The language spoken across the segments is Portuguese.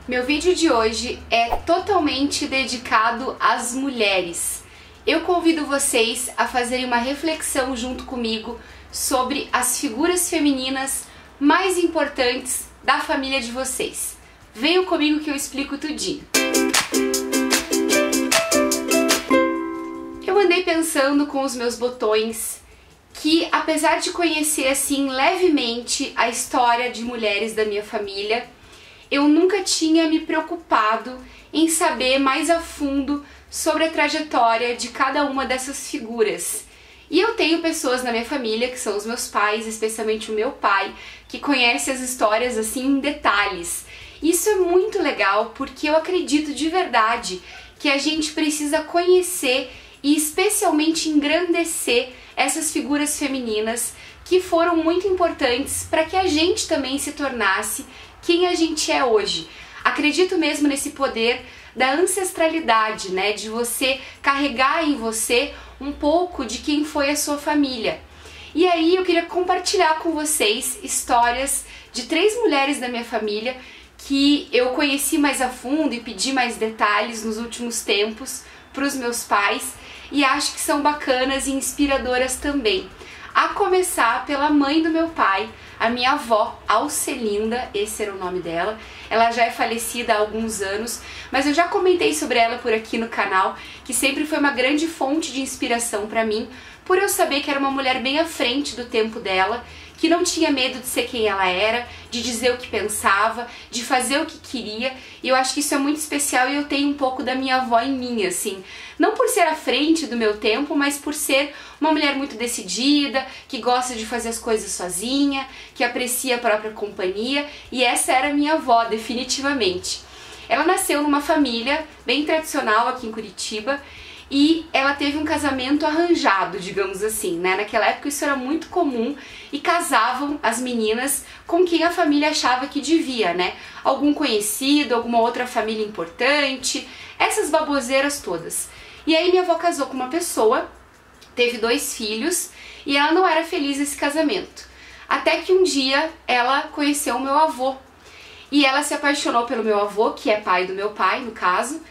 Meu vídeo de hoje é totalmente dedicado às mulheres. Eu convido vocês a fazerem uma reflexão junto comigo sobre as figuras femininas mais importantes da família de vocês. Venham comigo que eu explico tudinho. Eu andei pensando com os meus botões que, apesar de conhecer assim levemente a história de mulheres da minha família, eu nunca tinha me preocupado em saber mais a fundo sobre a trajetória de cada uma dessas figuras. E eu tenho pessoas na minha família, que são os meus pais, especialmente o meu pai, que conhece as histórias assim em detalhes. Isso é muito legal porque eu acredito de verdade que a gente precisa conhecer e especialmente engrandecer essas figuras femininas que foram muito importantes para que a gente também se tornasse quem a gente é hoje. Acredito mesmo nesse poder da ancestralidade, né? De você carregar em você um pouco de quem foi a sua família. E aí eu queria compartilhar com vocês histórias de 3 mulheres da minha família que eu conheci mais a fundo e pedi mais detalhes nos últimos tempos para os meus pais e acho que são bacanas e inspiradoras também. A começar pela mãe do meu pai, a minha avó, Alcelinda, esse era o nome dela. Ela já é falecida há alguns anos, mas eu já comentei sobre ela por aqui no canal, que sempre foi uma grande fonte de inspiração para mim, por eu saber que era uma mulher bem à frente do tempo dela, que não tinha medo de ser quem ela era, de dizer o que pensava, de fazer o que queria, e eu acho que isso é muito especial e eu tenho um pouco da minha avó em mim, assim. Não por ser à frente do meu tempo, mas por ser uma mulher muito decidida, que gosta de fazer as coisas sozinha, que aprecia a própria companhia, e essa era a minha avó, definitivamente. Ela nasceu numa família bem tradicional aqui em Curitiba, e ela teve um casamento arranjado, digamos assim, né? Naquela época isso era muito comum e casavam as meninas com quem a família achava que devia, né? Algum conhecido, alguma outra família importante, essas baboseiras todas. E aí minha avó casou com uma pessoa, teve 2 filhos e ela não era feliz nesse casamento. Até que um dia ela conheceu o meu avô e ela se apaixonou pelo meu avô, que é pai do meu pai, no caso,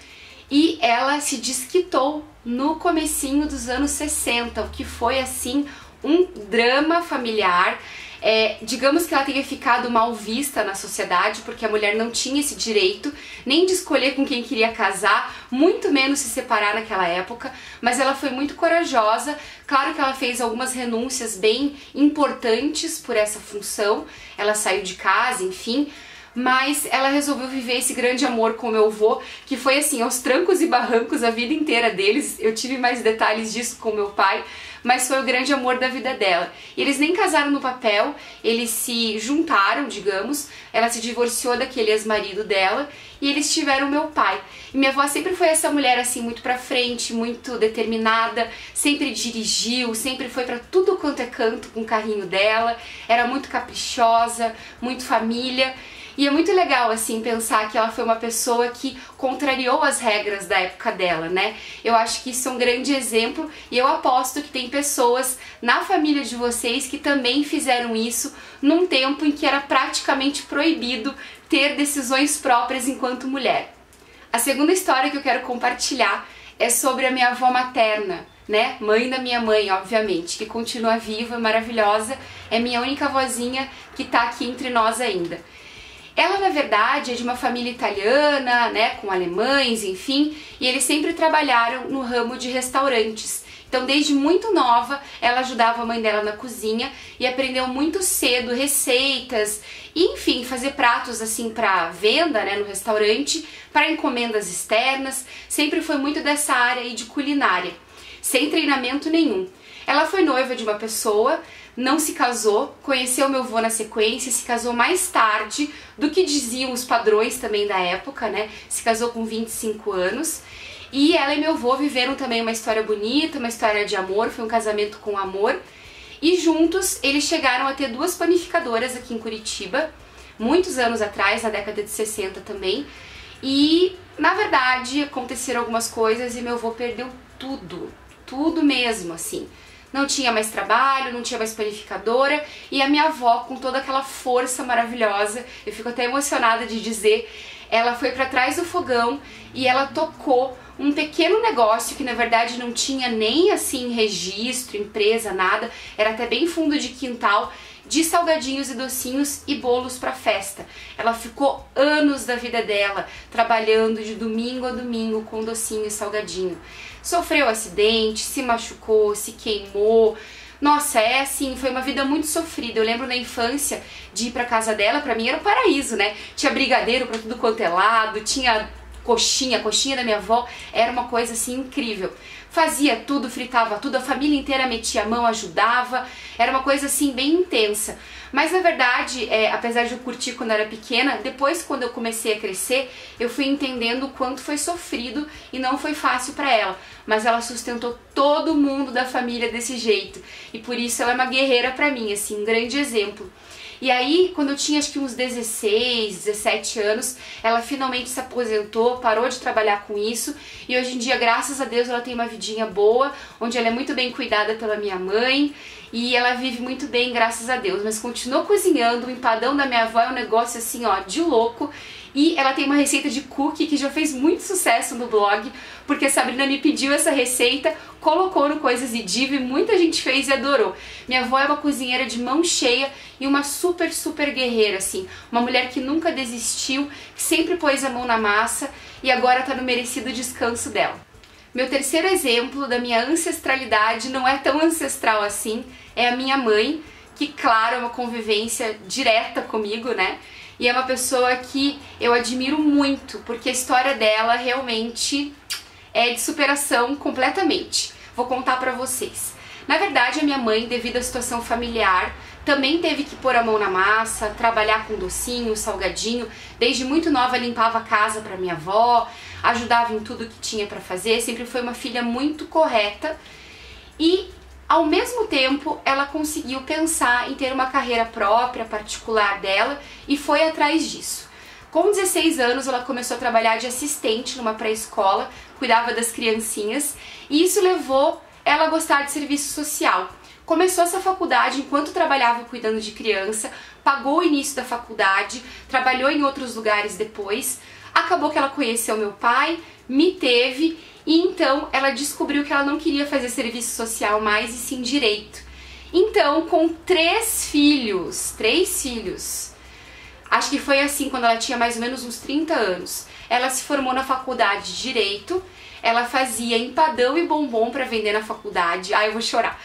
e ela se desquitou no comecinho dos anos 60, o que foi assim um drama familiar. Digamos que ela tenha ficado mal vista na sociedade, porque a mulher não tinha esse direito nem de escolher com quem queria casar, muito menos se separar naquela época, mas ela foi muito corajosa. Claro que ela fez algumas renúncias bem importantes por essa função, ela saiu de casa, enfim, mas ela resolveu viver esse grande amor com o meu avô, que foi assim, aos trancos e barrancos a vida inteira deles. Eu tive mais detalhes disso com o meu pai, mas foi o grande amor da vida dela. E eles nem casaram no papel, eles se juntaram, digamos, ela se divorciou daquele ex-marido dela e eles tiveram meu pai. E minha avó sempre foi essa mulher assim, muito pra frente, muito determinada, sempre dirigiu, sempre foi pra tudo quanto é canto com o carrinho dela, era muito caprichosa, muito família. E é muito legal, assim, pensar que ela foi uma pessoa que contrariou as regras da época dela, né? Eu acho que isso é um grande exemplo e eu aposto que tem pessoas na família de vocês que também fizeram isso num tempo em que era praticamente proibido ter decisões próprias enquanto mulher. A segunda história que eu quero compartilhar é sobre a minha avó materna, né? Mãe da minha mãe, obviamente, que continua viva, maravilhosa, é minha única vozinha que tá aqui entre nós ainda. Ela, na verdade, é de uma família italiana, né, com alemães, enfim, e eles sempre trabalharam no ramo de restaurantes. Então, desde muito nova, ela ajudava a mãe dela na cozinha e aprendeu muito cedo receitas e, enfim, fazer pratos assim para venda, né, no restaurante, para encomendas externas. Sempre foi muito dessa área aí de culinária, sem treinamento nenhum. Ela foi noiva de uma pessoa, não se casou, conheceu meu avô na sequência, se casou mais tarde do que diziam os padrões também da época, né? Se casou com 25 anos. E ela e meu avô viveram também uma história bonita, uma história de amor, foi um casamento com amor. E juntos eles chegaram a ter 2 panificadoras aqui em Curitiba, muitos anos atrás, na década de 60 também. E, na verdade, aconteceram algumas coisas e meu avô perdeu tudo mesmo, assim. Não tinha mais trabalho, não tinha mais panificadora, e a minha avó, com toda aquela força maravilhosa, eu fico até emocionada de dizer, ela foi para trás do fogão e ela tocou um pequeno negócio que na verdade não tinha nem assim registro, empresa, nada, era até bem fundo de quintal, de salgadinhos e docinhos e bolos para festa. Ela ficou anos da vida dela trabalhando de domingo a domingo com docinho e salgadinho. Sofreu acidente, se machucou, se queimou. Nossa, é assim, foi uma vida muito sofrida. Eu lembro na infância de ir pra casa dela, pra mim era um paraíso, né? Tinha brigadeiro pra tudo quanto é lado, tinha coxinha, a coxinha da minha avó era uma coisa assim incrível. Fazia tudo, fritava tudo, a família inteira metia a mão, ajudava, era uma coisa assim bem intensa. Mas na verdade, apesar de eu curtir quando eu era pequena, depois quando eu comecei a crescer, eu fui entendendo o quanto foi sofrido e não foi fácil pra ela. Mas ela sustentou todo mundo da família desse jeito. E por isso ela é uma guerreira pra mim, assim, um grande exemplo. E aí, quando eu tinha acho que uns 16, 17 anos, ela finalmente se aposentou, parou de trabalhar com isso e hoje em dia, graças a Deus, ela tem uma vidinha boa, onde ela é muito bem cuidada pela minha mãe e ela vive muito bem, graças a Deus, mas continuou cozinhando. O empadão da minha avó é um negócio assim, ó, de louco. E ela tem uma receita de cookie que já fez muito sucesso no blog, porque a Sabrina me pediu essa receita, colocou no Coisas e Diva e muita gente fez e adorou. Minha avó é uma cozinheira de mão cheia e uma super guerreira, assim. Uma mulher que nunca desistiu, que sempre pôs a mão na massa e agora tá no merecido descanso dela. Meu terceiro exemplo da minha ancestralidade, não é tão ancestral assim, é a minha mãe, que claro, é uma convivência direta comigo, né? E é uma pessoa que eu admiro muito, porque a história dela realmente é de superação completamente. Vou contar pra vocês. Na verdade, a minha mãe, devido à situação familiar, também teve que pôr a mão na massa, trabalhar com docinho, salgadinho. Desde muito nova limpava a casa pra minha avó, ajudava em tudo que tinha pra fazer, sempre foi uma filha muito correta. E ao mesmo tempo, ela conseguiu pensar em ter uma carreira própria, particular dela, e foi atrás disso. Com 16 anos, ela começou a trabalhar de assistente numa pré-escola, cuidava das criancinhas, e isso levou ela a gostar de serviço social. Começou essa faculdade enquanto trabalhava cuidando de criança, pagou o início da faculdade, trabalhou em outros lugares depois, acabou que ela conheceu meu pai, me teve. E então ela descobriu que ela não queria fazer serviço social mais e sim direito. Então, com três filhos, acho que foi assim quando ela tinha mais ou menos uns 30 anos, ela se formou na faculdade de Direito, ela fazia empadão e bombom para vender na faculdade, ai eu vou chorar.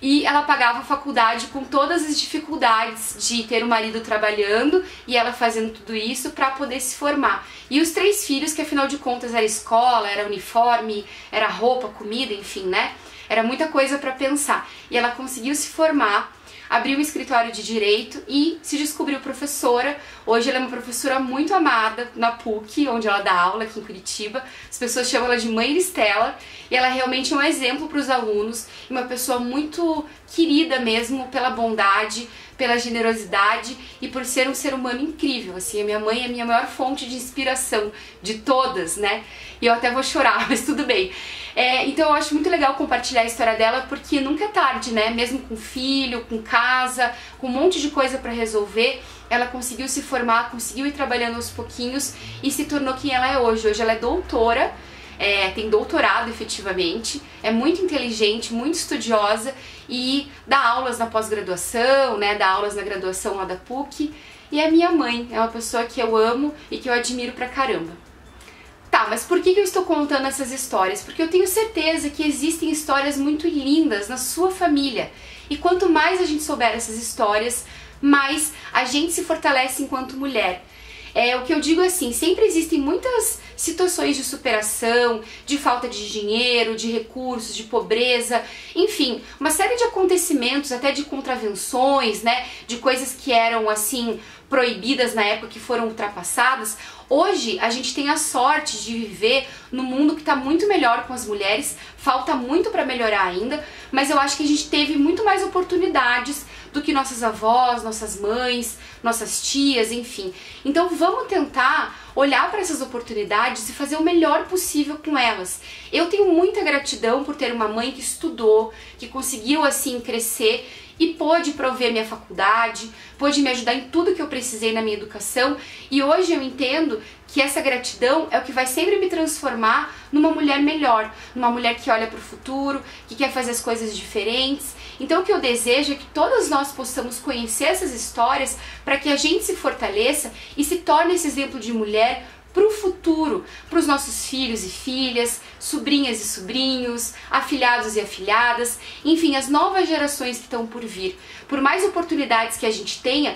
E ela pagava a faculdade com todas as dificuldades de ter o marido trabalhando e ela fazendo tudo isso para poder se formar. E os três filhos, que afinal de contas era escola, era uniforme, era roupa, comida, enfim, né? Era muita coisa para pensar. E ela conseguiu se formar, abriu um escritório de direito e se descobriu professora. Hoje ela é uma professora muito amada na PUC, onde ela dá aula aqui em Curitiba. As pessoas chamam ela de Mãe Estela e ela realmente é um exemplo para os alunos e uma pessoa muito querida mesmo pela bondade, pela generosidade e por ser um ser humano incrível. Assim, a minha mãe é a minha maior fonte de inspiração de todas, né? E eu até vou chorar, mas tudo bem. Então eu acho muito legal compartilhar a história dela, porque nunca é tarde, né? Mesmo com filho, com casa, com um monte de coisa pra resolver, ela conseguiu se formar, conseguiu ir trabalhando aos pouquinhos e se tornou quem ela é hoje. Hoje ela é doutora, tem doutorado efetivamente, é muito inteligente, muito estudiosa e dá aulas na pós-graduação, né? Dá aulas na graduação lá da PUC. E é minha mãe, é uma pessoa que eu amo e que eu admiro pra caramba. Tá, mas por que eu estou contando essas histórias? Porque eu tenho certeza que existem histórias muito lindas na sua família. E quanto mais a gente souber essas histórias, mais a gente se fortalece enquanto mulher. O que eu digo é assim, sempre existem muitas situações de superação, de falta de dinheiro, de recursos, de pobreza, enfim, uma série de acontecimentos, até de contravenções, né, de coisas que eram assim proibidas na época que foram ultrapassadas. Hoje a gente tem a sorte de viver num mundo que está muito melhor com as mulheres, falta muito para melhorar ainda, mas eu acho que a gente teve muito mais oportunidades do que nossas avós, nossas mães, nossas tias, enfim. Então vamos tentar olhar para essas oportunidades e fazer o melhor possível com elas. Eu tenho muita gratidão por ter uma mãe que estudou, que conseguiu assim crescer e pôde prover minha faculdade, pôde me ajudar em tudo que eu precisei na minha educação, e hoje eu entendo que essa gratidão é o que vai sempre me transformar numa mulher melhor, numa mulher que olha para o futuro, que quer fazer as coisas diferentes. Então o que eu desejo é que todas nós possamos conhecer essas histórias para que a gente se fortaleça e se torne esse exemplo de mulher para o futuro, para os nossos filhos e filhas, sobrinhas e sobrinhos, afilhados e afilhadas, enfim, as novas gerações que estão por vir. Por mais oportunidades que a gente tenha,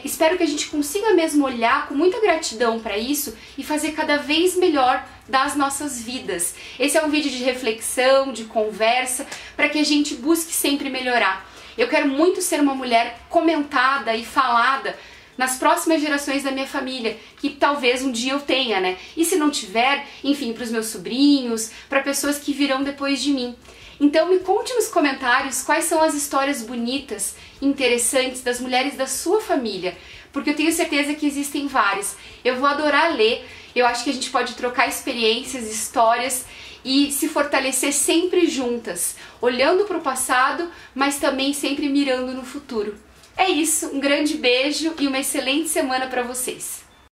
espero que a gente consiga mesmo olhar com muita gratidão para isso e fazer cada vez melhor das nossas vidas. Esse é um vídeo de reflexão, de conversa, para que a gente busque sempre melhorar. Eu quero muito ser uma mulher comentada e falada nas próximas gerações da minha família, que talvez um dia eu tenha, né? E se não tiver, enfim, para os meus sobrinhos, para pessoas que virão depois de mim. Então me conte nos comentários quais são as histórias bonitas, interessantes das mulheres da sua família, porque eu tenho certeza que existem várias. Eu vou adorar ler, eu acho que a gente pode trocar experiências, histórias e se fortalecer sempre juntas, olhando para o passado, mas também sempre mirando no futuro. É isso, um grande beijo e uma excelente semana para vocês!